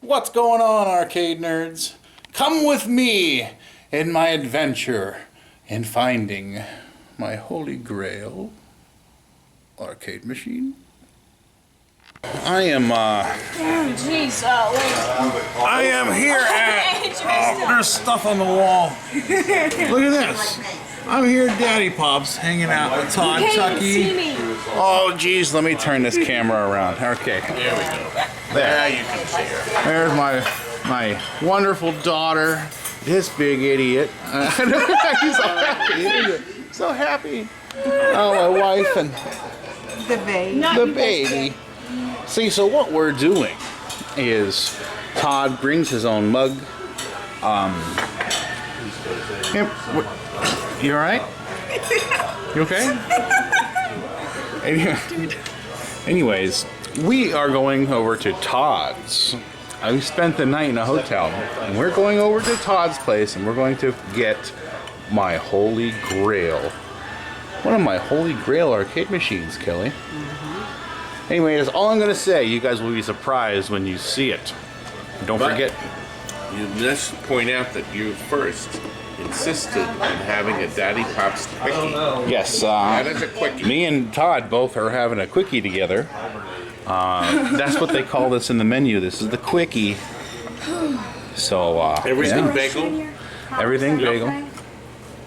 What's going on, arcade nerds? Come with me in my adventure in finding my holy grail arcade machine. I am Jeez, I am here at there's stuff on the wall. Look at this. I'm here at Daddy Pop's hanging out with Todd Tuckey. Oh geez, let me turn this camera around. Okay. There we go. There you can see her. There's my wonderful daughter. This big idiot. He's so happy. So happy. Oh, my wife and the baby. The baby. See, so what we're doing is Todd brings his own mug. You all right? You okay? Anyways, we are going over to Todd's. I spent the night in a hotel, and we're going over to Todd's place, and we're going to get my holy grail. One of my holy grail arcade machines, Kelly. Anyway, that's all I'm going to say. You guys will be surprised when you see it. Don't forget. You must point out that you first insisted on having a Daddy Pop's quickie. Yes. That is a quickie. Me and Todd both are having a quickie together. That's what they call this in the menu. This is the quickie. So, everything yeah. bagel? Everything bagel.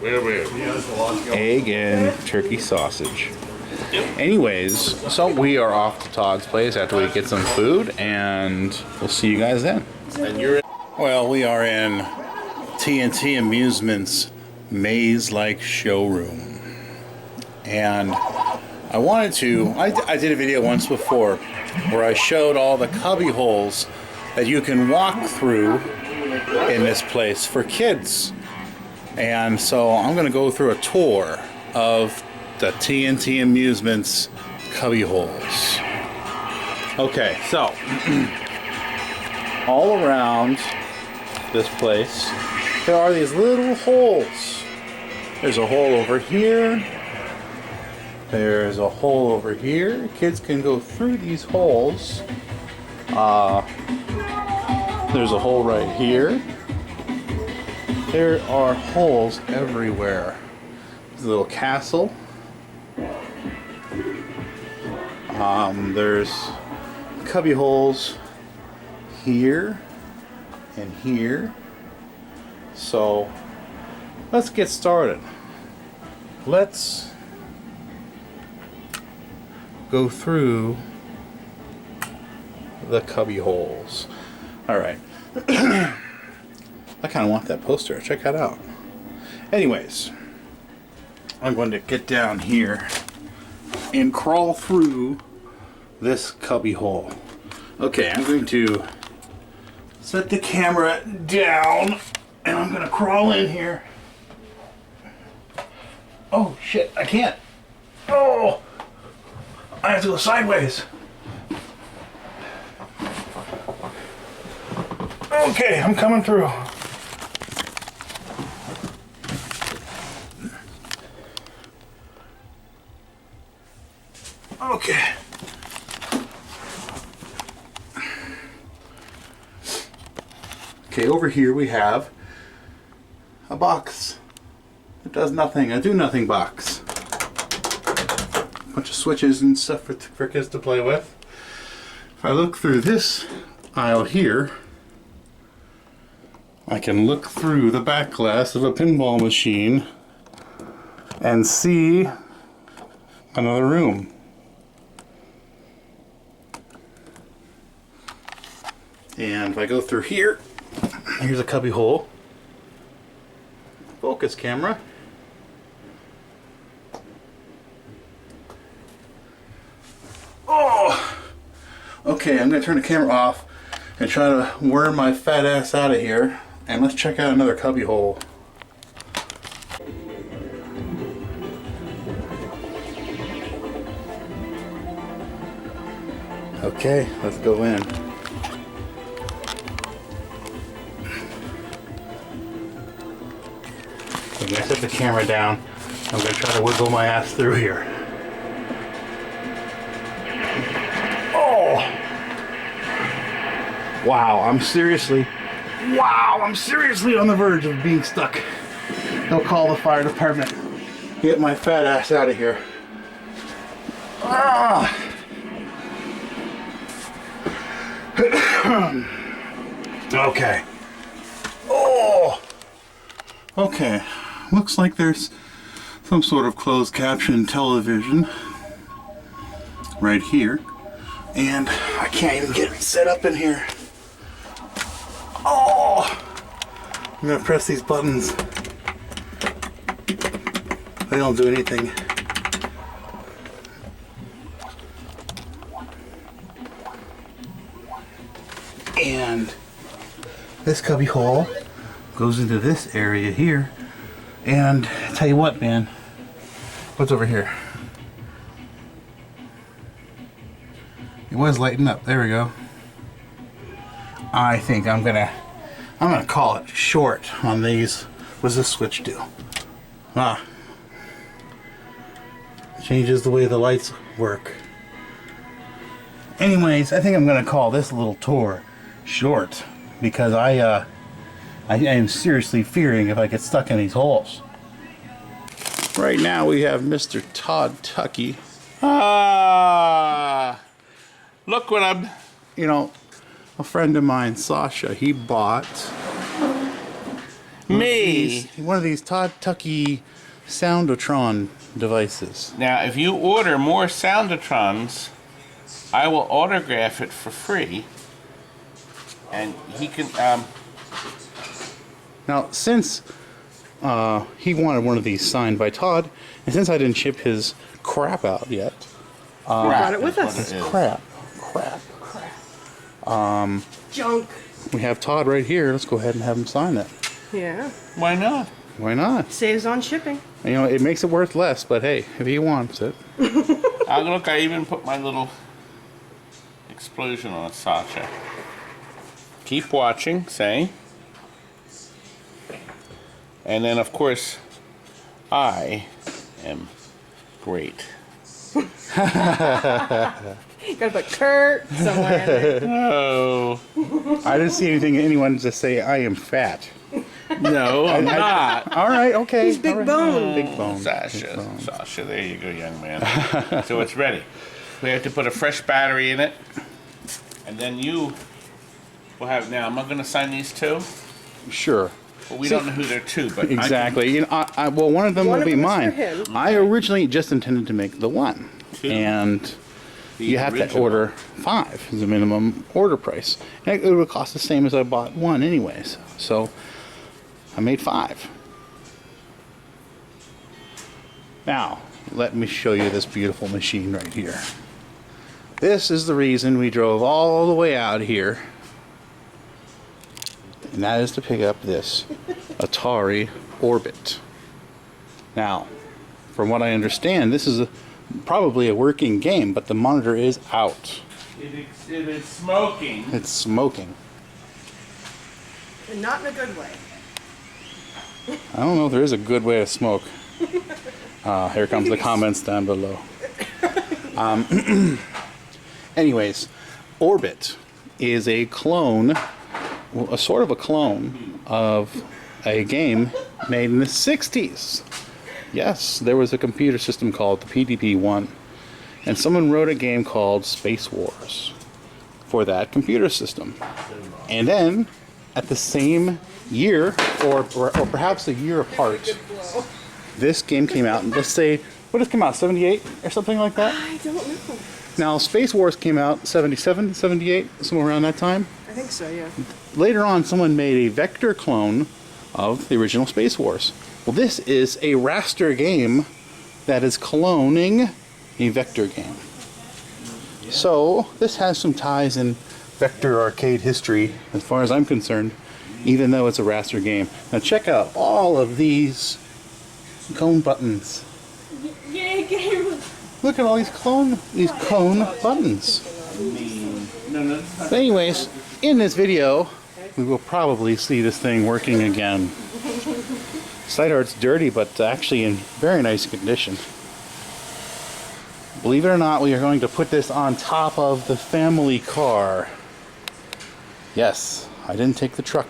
Wait. Egg and turkey sausage. Anyways, so we are off to Todd's place after we get some food, and we'll see you guys then. And you're Well, we are in TNT Amusements maze-like showroom, and I wanted to. I did a video once before where I showed all the cubby holes that you can walk through in this place for kids, and so I'm going to go through a tour of the TNT Amusements cubby holes. Okay, so all around this place there are these little holes. There's a hole over here. There's a hole over here. Kids can go through these holes. There's a hole right here. There are holes everywhere. There's a little castle. There's cubby holes here and here. So let's get started. Let's go through the cubby holes. Alright. I kind of want that poster. Check that out. Anyways, I'm going to get down here and crawl through this cubby hole. Okay, I'm going to set the camera down and I'm going to crawl in here. Oh shit, I can't. Oh! I have to go sideways. Okay, I'm coming through. Okay. Okay, over here we have a box. It does nothing, a do nothing box. Bunch of switches and stuff for kids to play with. If I look through this aisle here, I can look through the back glass of a pinball machine and see another room. And if I go through here, here's a cubby hole. Focus camera. Oh! Okay, I'm gonna turn the camera off and try to worm my fat ass out of here. And let's check out another cubby hole. Okay, let's go in. I'm gonna set the camera down. I'm gonna try to wiggle my ass through here. Oh! Wow, I'm seriously on the verge of being stuck. They'll call the fire department. Get my fat ass out of here. Ah! Okay. Oh! Okay. Looks like there's some sort of closed caption television right here. And I can't even get it set up in here. Oh! I'm gonna press these buttons. They don't do anything. And this cubby hole goes into this area here. And I tell you what, man, what's over here? It was lighting up. There we go. I think I'm gonna call it short on these. What does this switch do? Ah, changes the way the lights work. Anyways, I think I'm gonna call this little tour short because I am seriously fearing if I get stuck in these holes. Right now we have Mr. Todd Tuckey. Look what I'm... You know, a friend of mine, Sasha, he bought one of these Todd Tuckey Soundotron devices. Now, if you order more Soundotrons, I will autograph it for free. And he can... Now, since he wanted one of these signed by Todd, and since I didn't ship his crap out yet, brought it with us. Crap. Junk. We have Todd right here. Let's go ahead and have him sign it. Yeah. Why not? Why not? Saves on shipping. You know, it makes it worth less, but hey, if he wants it. Look, I even put my little explosion on it, Sasha. Keep watching, say. And then, of course, I am great. Gotta put Kurt somewhere. Oh. I didn't see anyone just say, I am fat. No, I'm not. All right, okay. He's big bone. Big bone. Sasha. Big bone. Sasha, there you go, young man. So it's ready. We have to put a fresh battery in it. And then you will have... Now, am I going to sign these too? Sure. Well, we don't know who they're to, but... Exactly. You know, well, one of them will be mine. For him. I originally just intended to make the one. Two. And The you have to original. order 5 is the minimum order price. And it would cost the same as I bought one anyways. So I made 5. Now, let me show you this beautiful machine right here. This is the reason we drove all the way out here. And that is to pick up this Atari Orbit. Now, from what I understand, this is probably a working game, but the monitor is out. It is smoking. It's smoking. And not in a good way. I don't know if there is a good way to smoke. Here comes the comments down below. Anyways, Orbit is a clone, a sort of a clone of a game made in the 60s. Yes, there was a computer system called the PDP-1, and someone wrote a game called Space Wars for that computer system. And then, at the same year, or perhaps a year apart, this game came out. And let's say, what did it come out, 78 or something like that? I don't know. Now, Space Wars came out 77, 78, somewhere around that time. I think so, yeah. Later on, someone made a vector clone of the original Space Wars. Well, this is a raster game that is cloning a vector game. So, this has some ties in vector arcade history, as far as I'm concerned, even though it's a raster game. Now, check out all of these cone buttons. Yay, game! Look at all these cone buttons. But anyways, in this video, we will probably see this thing working again. Side art's dirty, but actually in very nice condition. Believe it or not, we are going to put this on top of the family car. Yes, I didn't take the truck.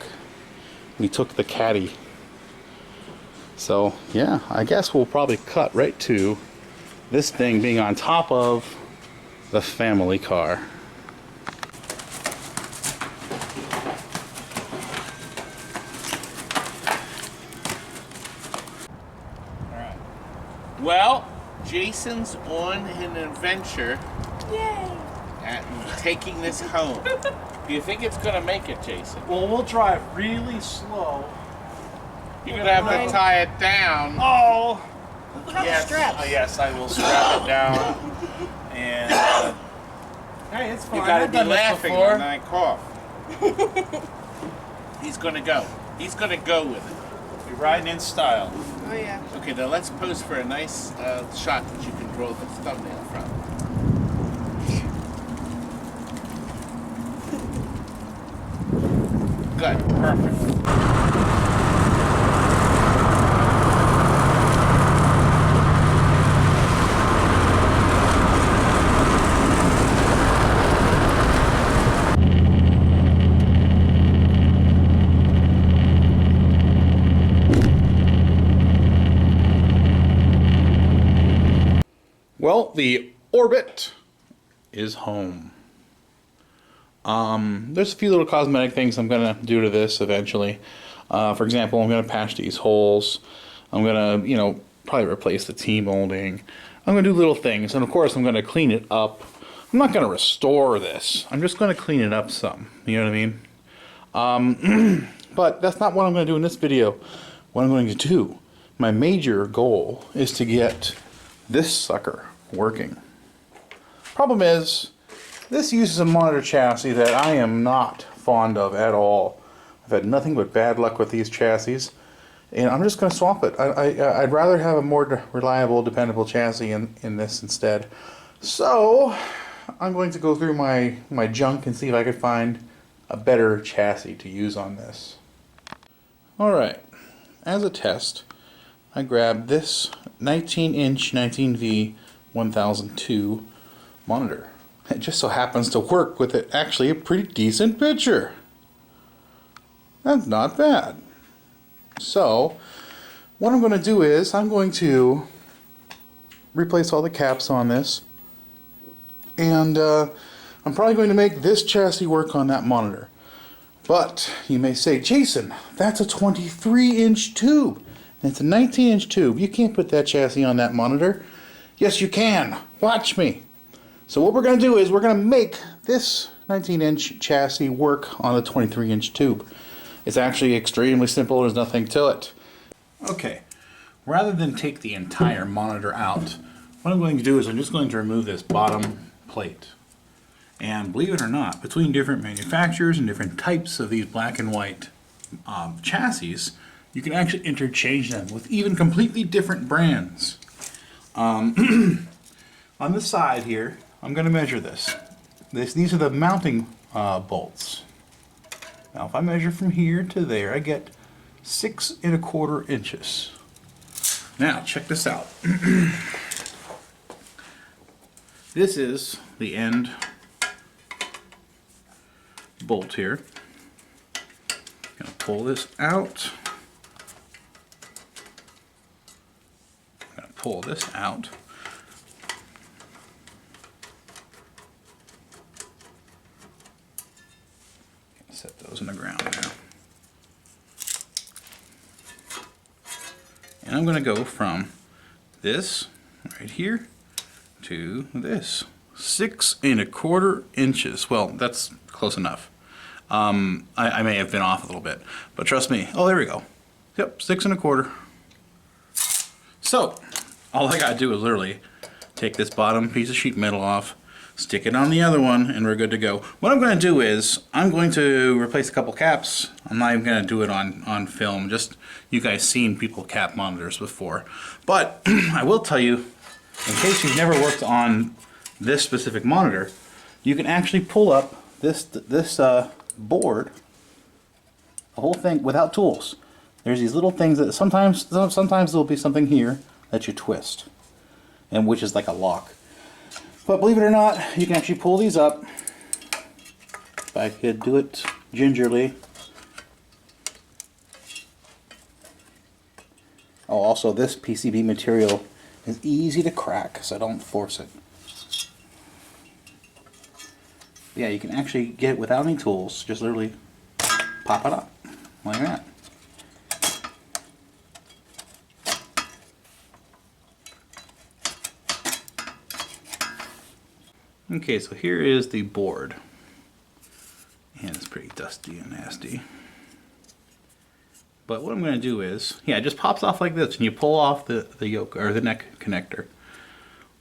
We took the caddy. So, yeah, I guess we'll probably cut right to this thing being on top of the family car. Well, Jason's on an adventure Yay! at taking this home. Do you think it's gonna make it, Jason? Well, we'll drive really slow. You're gonna have to tie it down. Oh! Look at the Yes, straps. yes, I will strap it down. And hey, it's fine. You gotta I've be done this laughing before. when I cough. He's gonna go. He's gonna go with it. You're riding in style. Oh yeah. Okay, now let's pose for a nice shot that you can draw the thumbnail from. Good, perfect. Well, the Orbit is home. There's a few little cosmetic things I'm going to do to this eventually. For example, I'm going to patch these holes. I'm going to, probably replace the T-molding. I'm going to do little things. And of course, I'm going to clean it up. I'm not going to restore this. I'm just going to clean it up some. You know what I mean? But that's not what I'm going to do in this video. What I'm going to do, my major goal is to get this sucker working. Problem is, this uses a monitor chassis that I am not fond of at all. I've had nothing but bad luck with these chassis, and I'm just going to swap it. I'd rather have a more reliable, dependable chassis in this instead. So, I'm going to go through my junk and see if I could find a better chassis to use on this. Alright, as a test, I grabbed this 19-inch 19V 1002 monitor. It just so happens to work with it actually a pretty decent picture. That's not bad. So, what I'm going to do is I'm going to replace all the caps on this, and I'm probably going to make this chassis work on that monitor. But you may say, Jason, that's a 23-inch tube. And it's a 19-inch tube. You can't put that chassis on that monitor. Yes, you can. Watch me. So what we're going to do is we're going to make this 19-inch chassis work on a 23-inch tube. It's actually extremely simple. There's nothing to it. Okay. Rather than take the entire monitor out, what I'm going to do is I'm just going to remove this bottom plate. And believe it or not, between different manufacturers and different types of these black and white chassis, you can actually interchange them with even completely different brands. On the side here, I'm going to measure this. These are the mounting bolts. Now, if I measure from here to there, I get 6 1/4 inches. Now, check this out. This is the end bolt here. Gonna pull this out. Gonna pull this out. Set those in the ground now. And I'm gonna go from this right here to this. 6 1/4 inches. Well, that's close enough. I may have been off a little bit, but trust me. Oh, there we go. Yep, 6 1/4. So, all I gotta do is literally take this bottom piece of sheet metal off, stick it on the other one, and we're good to go. What I'm gonna do is, I'm going to replace a couple caps. I'm not even gonna do it on film, just you guys seen people cap monitors before. But, I will tell you, in case you've never worked on this specific monitor, you can actually pull up this board, the whole thing, without tools. there's these little things that sometimes there'll be something here that you twist, and which is like a lock. But believe it or not, you can actually pull these up. If I could do it gingerly. Oh, also this PCB material is easy to crack, so don't force it. Yeah, you can actually get it without any tools. Just literally pop it up like that. Okay, so here is the board. And it's pretty dusty and nasty. But what I'm going to do is, yeah, it just pops off like this, and you pull off the yoke, or the neck connector.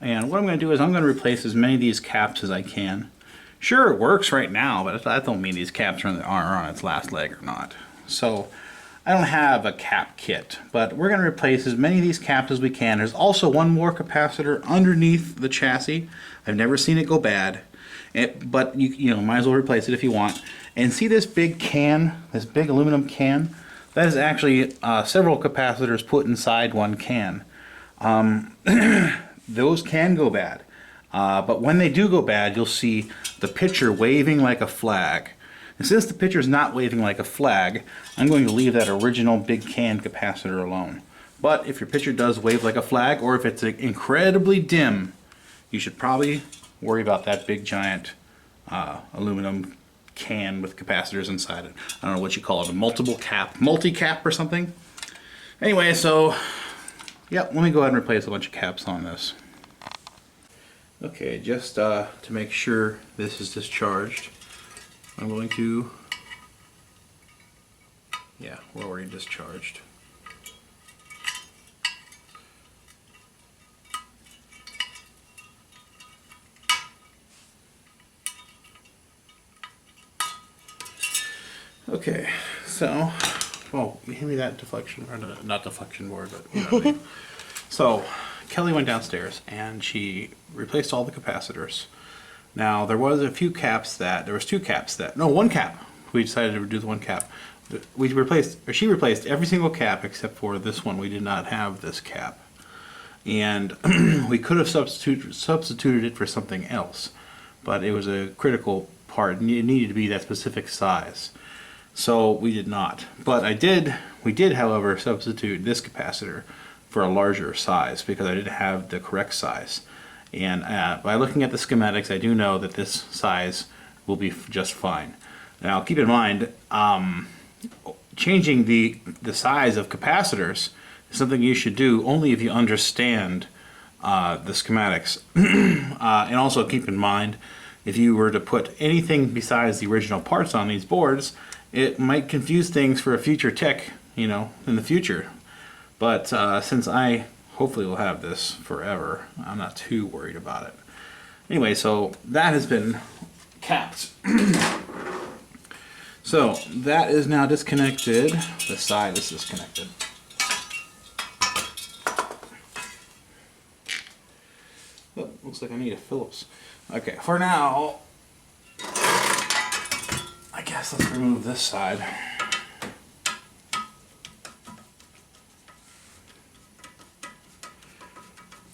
And what I'm going to do is I'm going to replace as many of these caps as I can. Sure, it works right now, but that don't mean these caps are on its last leg or not. So I don't have a cap kit, but we're going to replace as many of these caps as we can. There's also one more capacitor underneath the chassis. I've never seen it go bad, but you know, might as well replace it if you want. And see this big can, this big aluminum can? That is actually several capacitors put inside one can. Those can go bad. But when they do go bad, you'll see the picture waving like a flag. And since the picture is not waving like a flag, I'm going to leave that original big can capacitor alone. But if your picture does wave like a flag, or if it's incredibly dim, you should probably worry about that big giant aluminum can with capacitors inside it. I don't know what you call it, a multi-cap or something. Anyway, so, yep, let me go ahead and replace a bunch of caps on this. Okay, just to make sure this is discharged, I'm going to, yeah, we're already discharged. Okay, so, well, hand me that deflection, or not deflection board, but you know what I mean. So, Kelly went downstairs and she replaced all the capacitors. Now, there was a few caps that, there was two caps that, no, one cap. We decided to do the one cap. We replaced, or she replaced every single cap except for this one. We did not have this cap. And we could have substituted it for something else, but it was a critical part and it needed to be that specific size. So we did not. But we did, however, substitute this capacitor for a larger size because I didn't have the correct size. And by looking at the schematics, I do know that this size will be just fine. Now keep in mind, changing the size of capacitors is something you should do only if you understand the schematics. And also keep in mind, if you were to put anything besides the original parts on these boards, it might confuse things for a future tech, you know, in the future. But since I hopefully will have this forever, I'm not too worried about it. Anyway, so that has been capped. So that is now disconnected. The side is disconnected. Oh, looks like I need a Phillips. Okay, for now, I guess let's remove this side.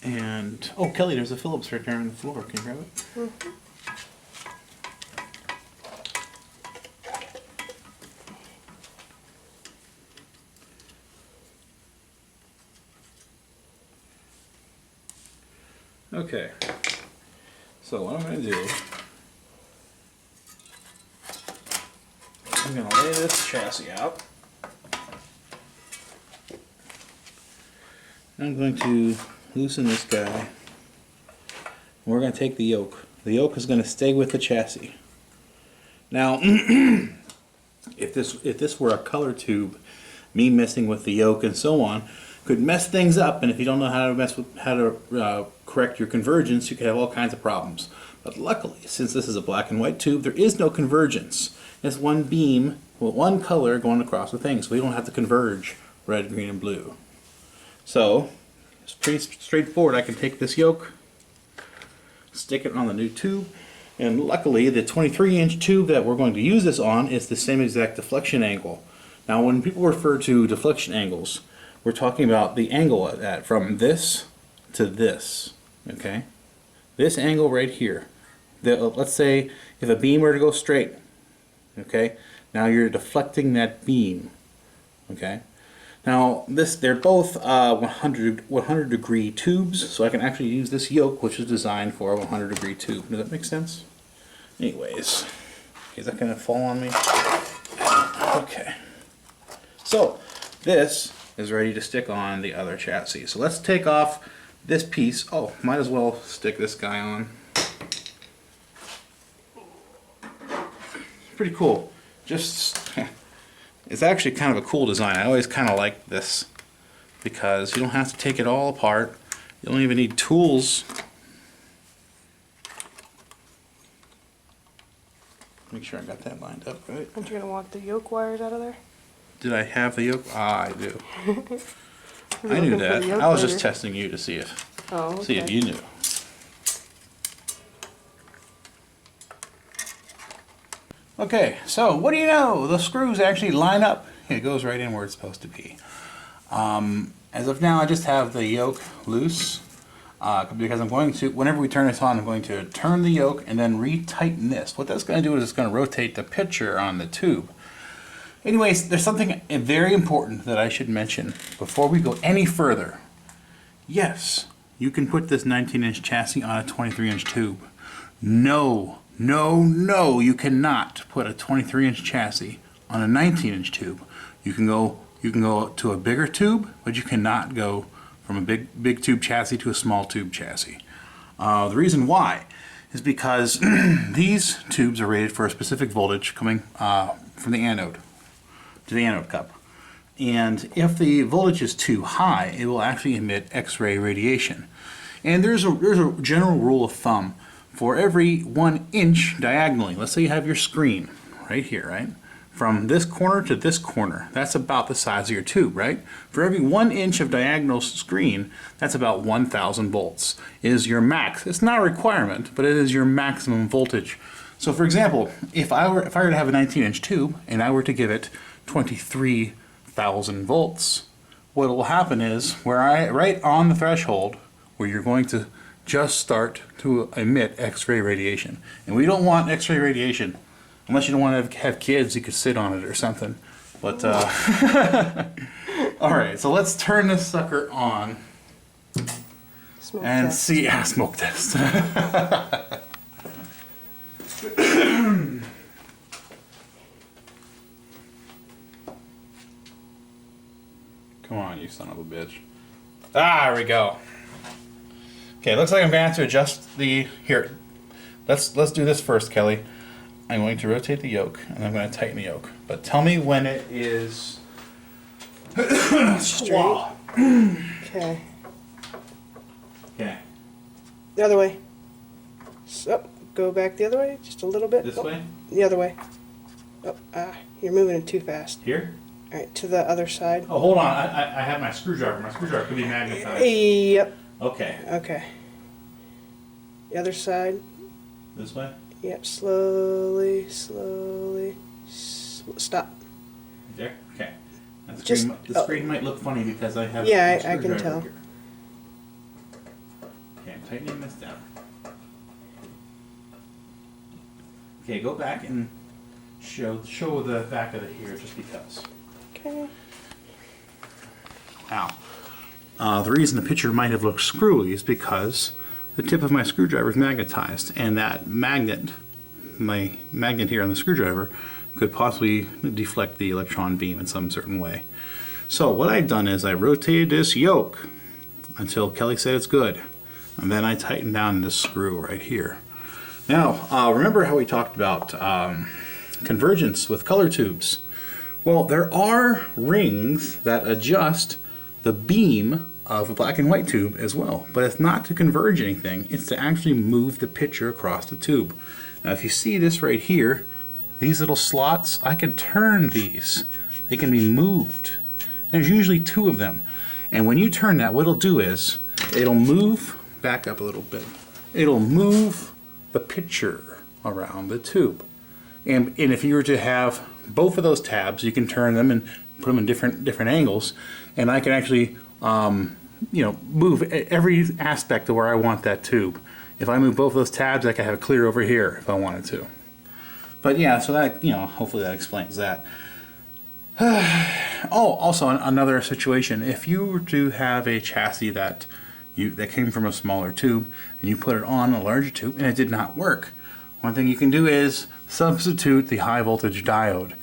And, oh, Kelly, there's a Phillips right there on the floor. Can you grab it? Mm-hmm. Okay. So what I'm going to do, I'm going to lay this chassis out. I'm going to loosen this guy. We're going to take the yoke. The yoke is going to stay with the chassis. Now, if this were a color tube, me messing with the yoke and so on could mess things up. And if you don't know how to correct your convergence, you could have all kinds of problems. But luckily, since this is a black and white tube, there is no convergence. It's one beam with one color going across the thing, so we don't have to converge red, green, and blue. So it's pretty straightforward. I can take this yoke, stick it on the new tube, and luckily the 23-inch tube that we're going to use this on is the same exact deflection angle. Now, when people refer to deflection angles, we're talking about the angle at from this to this, okay? This angle right here. Let's say if a beam were to go straight, okay? Now you're deflecting that beam, okay? Now they're both 100 degree tubes, so I can actually use this yoke, which is designed for a 100 degree tube. Does that make sense? Anyways, is that gonna fall on me? Okay. So this is ready to stick on the other chassis. So let's take off this piece. Oh, might as well stick this guy on. Pretty cool. Just, it's actually kind of a cool design. I always kind of like this because you don't have to take it all apart. You don't even need tools. Make sure I got that lined up right. Aren't you gonna want the yoke wires out of there? Did I have the yoke? Ah, I do. You're I knew looking for that. the yoke I was just later. testing you to see if Oh, see if okay. you knew. Okay, so what do you know? The screws actually line up. It goes right in where it's supposed to be. As of now, I just have the yoke loose because I'm going to, whenever we turn this on, I'm going to turn the yoke and then retighten this. What that's going to do is it's going to rotate the pitcher on the tube. Anyways, there's something very important that I should mention before we go any further. Yes, you can put this 19-inch chassis on a 23-inch tube. No, you cannot put a 23-inch chassis on a 19-inch tube. You can go to a bigger tube, but you cannot go from a big tube chassis to a small tube chassis. The reason why is because these tubes are rated for a specific voltage coming from the anode to the anode cup. And if the voltage is too high, it will actually emit X-ray radiation. And there's a general rule of thumb. For every 1 inch diagonally, let's say you have your screen right here, right? From this corner to this corner, that's about the size of your tube, right? For every 1 inch of diagonal screen, that's about 1,000 volts is your max. It's not a requirement, but it is your maximum voltage. So for example, if I were to have a 19-inch tube and I were to give it 23,000 volts, what will happen is right on the threshold where you're going to just start to emit X-ray radiation. And we don't want X-ray radiation unless you don't want to have kids. You could sit on it or something. But all right, so let's turn this sucker on Smoke and test. see. Yeah, smoke test. Come on, you son of a bitch. Ah, there we go. Okay, looks like I'm going to have to adjust the, here, let's do this first, Kelly. I'm going to rotate the yoke, and I'm going to tighten the yoke. But tell me when it is Straight. Wow. Okay. Okay, The other way. So, go back the other way, just a little bit. this Oh, way? The other way. Oh, you're moving it too fast. Here? All right, to the other side. Oh, hold on, I have my screwdriver. My screwdriver could be magnetized. Yep. Okay, Okay. The other side. this way? Yep. Slowly. Stop. There? Okay. Now, Just- the screen might look funny because I have Yeah, my I can screwdriver tell. here. Okay, I'm tightening this down. Okay, go back and show the back of it here just because. Okay. Now, the reason the picture might have looked screwy is because the tip of my screwdriver is magnetized, and that magnet, my magnet here on the screwdriver, could possibly deflect the electron beam in some certain way. So what I've done is I rotated this yoke until Kelly said it's good, and then I tightened down this screw right here. Now, remember how we talked about convergence with color tubes? Well, there are rings that adjust the beam of a black and white tube as well, but it's not to converge anything, it's to actually move the picture across the tube. Now if you see this right here, these little slots, I can turn these. They can be moved. There's usually 2 of them. And when you turn that, what it'll do is, it'll move, back up a little bit, it'll move the picture around the tube. And if you were to have both of those tabs, you can turn them and put them in different angles, and I can actually move every aspect of where I want that tube. If I move both of those tabs, I can have it clear over here if I wanted to. But yeah, so that, hopefully that explains that. Oh, also another situation, if you were to have a chassis that came from a smaller tube and you put it on a larger tube and it did not work, one thing you can do is substitute the high voltage diode.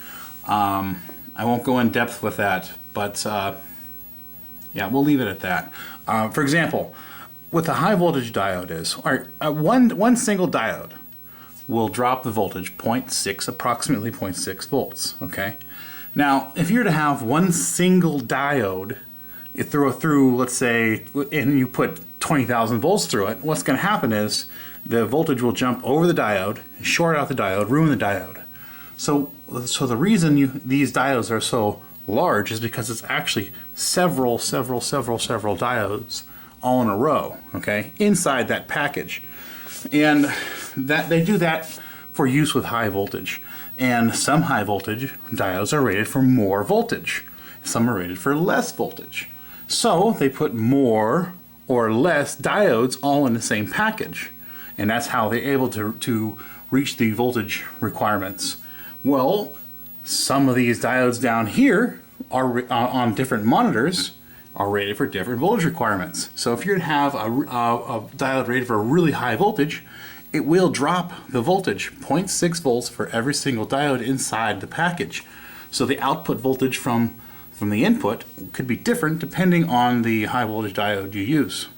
I won't go in depth with that, but yeah, we'll leave it at that. For example, what the high voltage diode is, one single diode will drop the voltage approximately 0.6 volts. Okay. Now, if you were to have one single diode, you throw through, let's say, and you put 20,000 volts through it, what's going to happen is the voltage will jump over the diode, short out the diode, ruin the diode. So the reason these diodes are so large is because it's actually several diodes all in a row, okay, inside that package. And that they do that for use with high voltage. And some high voltage diodes are rated for more voltage. Some are rated for less voltage. So they put more or less diodes all in the same package. And that's how they're able to reach the voltage requirements. Well, some of these diodes down here are on different monitors are rated for different voltage requirements. So if you have a diode rated for a really high voltage, it will drop the voltage 0.6 volts for every single diode inside the package. So the output voltage from the input could be different depending on the high voltage diode you use.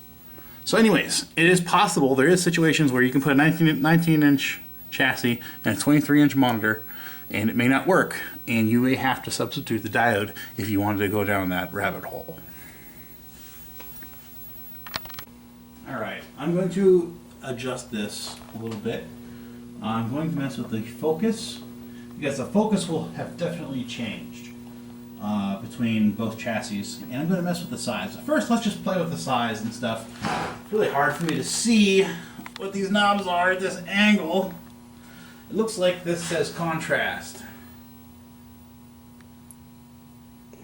So anyways, it is possible, there is situations where you can put a 19-inch chassis and a 23-inch monitor and it may not work, and you may have to substitute the diode if you wanted to go down that rabbit hole. Alright, I'm going to adjust this a little bit. I'm going to mess with the focus because the focus will have definitely changed between both chassis, and I'm going to mess with the size. First, let's just play with the size and stuff. It's really hard for me to see what these knobs are at this angle. It looks like this says contrast.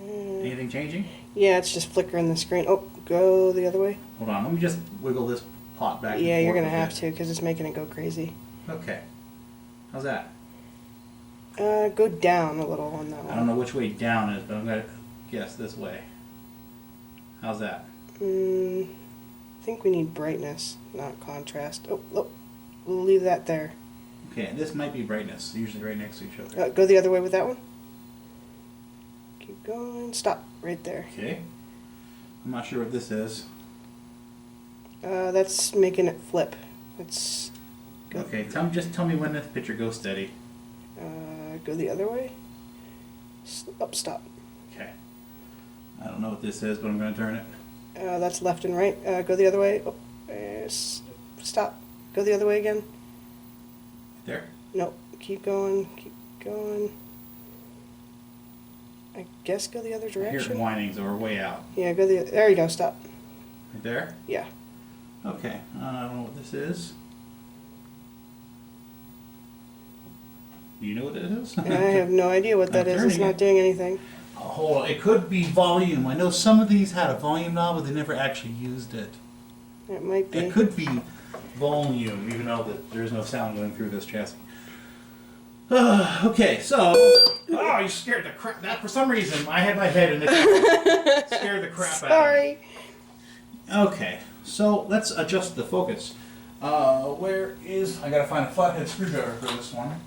Anything changing? Yeah, it's just flickering the screen. Oh, go the other way. Hold on, let me just wiggle this pot back and Yeah, you're forth gonna a have bit. to because it's making it go crazy. Okay. How's that? Go down a little on that I one. don't know which way down is, but I'm going to guess this way. How's that? I think we need brightness, not contrast. Oh, look, we'll leave that there. Okay, this might be brightness. They're usually right next to each other. Go the other way with that one. Keep going. Stop right there. Okay. I'm not sure what this is. That's making it flip. Let's go. Okay, just tell me when this picture goes steady. Go the other way. Stop. Okay. I don't know what this is, but I'm going to turn it. That's left and right. Go the other way. Oh, stop. Go the other way again. There. Nope. Keep going. Keep going. I guess go the other I hear direction. whinings or way out. Yeah, go the. There you go. Stop. Right there? Yeah. Okay. I don't know what this is. Do you know what it is? I have no idea what that I'm is. It's turning not it. doing anything. Hold on. It could be volume. I know some of these had a volume knob, but they never actually used it. It might be. It could be volume, even though that there's no sound going through this chassis. Okay, so... Oh, you scared the crap... That, for some reason, I had my head in it. Scared the crap out of me. Sorry. Okay, so let's adjust the focus. Where is... I gotta find a flathead screwdriver for this one.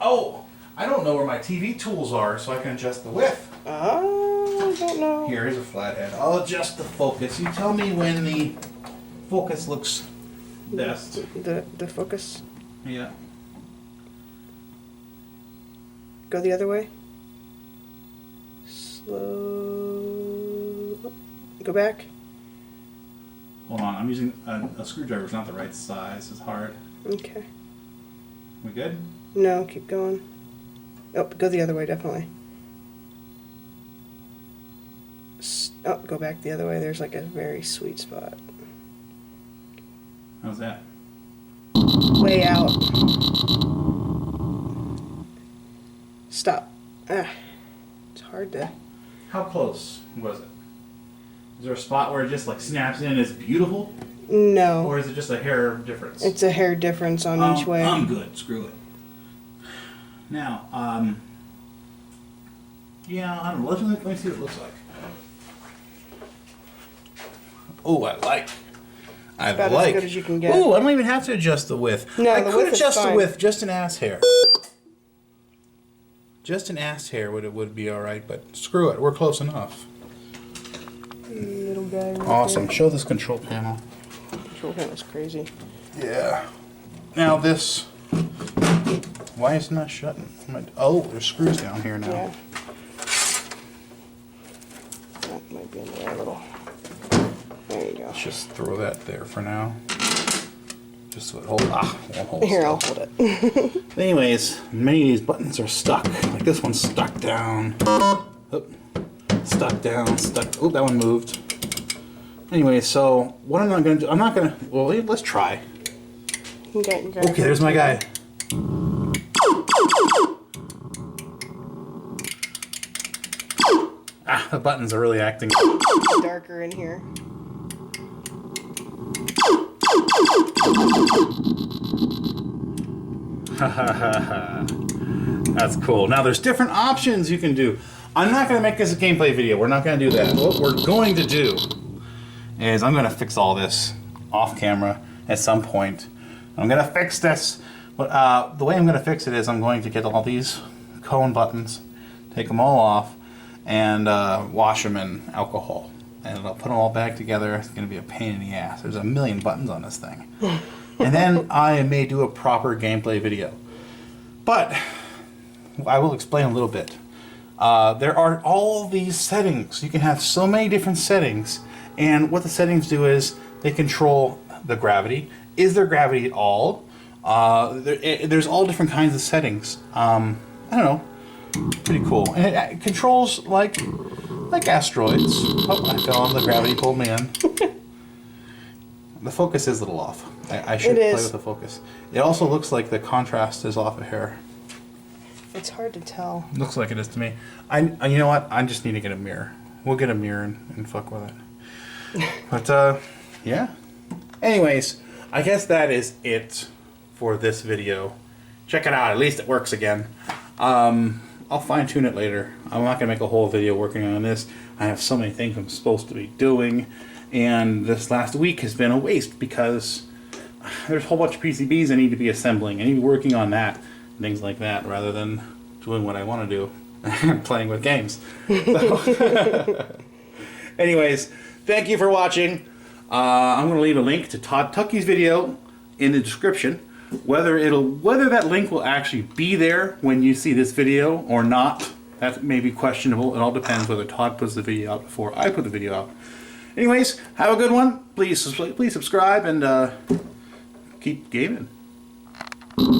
Oh! I don't know where my TV tools are, so I can adjust the width. Oh, I don't know. Here's a flathead. I'll adjust the focus. You tell me when the focus looks best. The focus. Yeah. Go the other way. Slow. Oh, go back. Hold on, I'm using a screwdriver. It's not the right size. It's hard. Okay. We good? No, keep going. Oh, go the other way, definitely. Oh, go back the other way. There's like a very sweet spot. How's that? Way out. Stop. It's hard to. How close was it? Is there a spot where it just like snaps in? Is beautiful, No. or is it just a hair difference? It's a hair difference on each way. I'm good. Screw it. Now, yeah, I don't know. Let me see what it looks like. Oh, I like. About as good as you can get. Oh, I don't even have to adjust the width. No, I the could width is adjust the fine. width, just an ass hair. Just an ass hair would be all right, but screw it. We're close enough. Little guy. Right Awesome. There. Show this control panel. Control panel's crazy. Yeah. Now this. Why is it not shutting? Oh, there's screws down here now. Yeah. That might be in the way a little. There you go. Let's just throw that there for now. Just so it holds. Won't hold. Here, still. I'll hold it. Anyways, many of these buttons are stuck. Like this one's stuck down. Oop. Stuck down. Stuck. Oop, that one moved. Anyway, so what I'm not gonna do? I'm not gonna. Well, let's try. Okay, There's my guy. The buttons are really acting. It's darker in here. That's cool. Now there's different options you can do. I'm not going to make this a gameplay video. We're not going to do that. What we're going to do is I'm going to fix all this off camera at some point. I'm going to fix this. But the way I'm going to fix it is I'm going to get all these cone buttons, take them all off, and wash them in alcohol. And I'll put them all back together. It's going to be a pain in the ass. There's a million buttons on this thing. And then I may do a proper gameplay video. But I will explain a little bit. There are all these settings. You can have so many different settings. And what the settings do is they control the gravity. Is there gravity at all? There's all different kinds of settings. I don't know. Pretty cool. And it controls like asteroids. Oh, I fell on the gravity, pulled me in. The focus is a little off. I should play with the focus. It also looks like the contrast is off a hair. It's hard to tell. Looks like it is to me. You know what? I just need to get a mirror. We'll get a mirror and fuck with it. But, yeah. Anyways, I guess that is it for this video. Check it out. At least it works again. I'll fine-tune it later. I'm not going to make a whole video working on this. I have so many things I'm supposed to be doing. And this last week has been a waste because there's a whole bunch of PCBs I need to be assembling. I need to be working on that and things like that rather than doing what I want to do, playing with games. So anyways, thank you for watching. I'm going to leave a link to Todd Tuckey's video in the description. Whether that link will actually be there when you see this video or not, that may be questionable. It all depends whether Todd puts the video out before I put the video out. Anyways, have a good one. Please subscribe and keep gaming.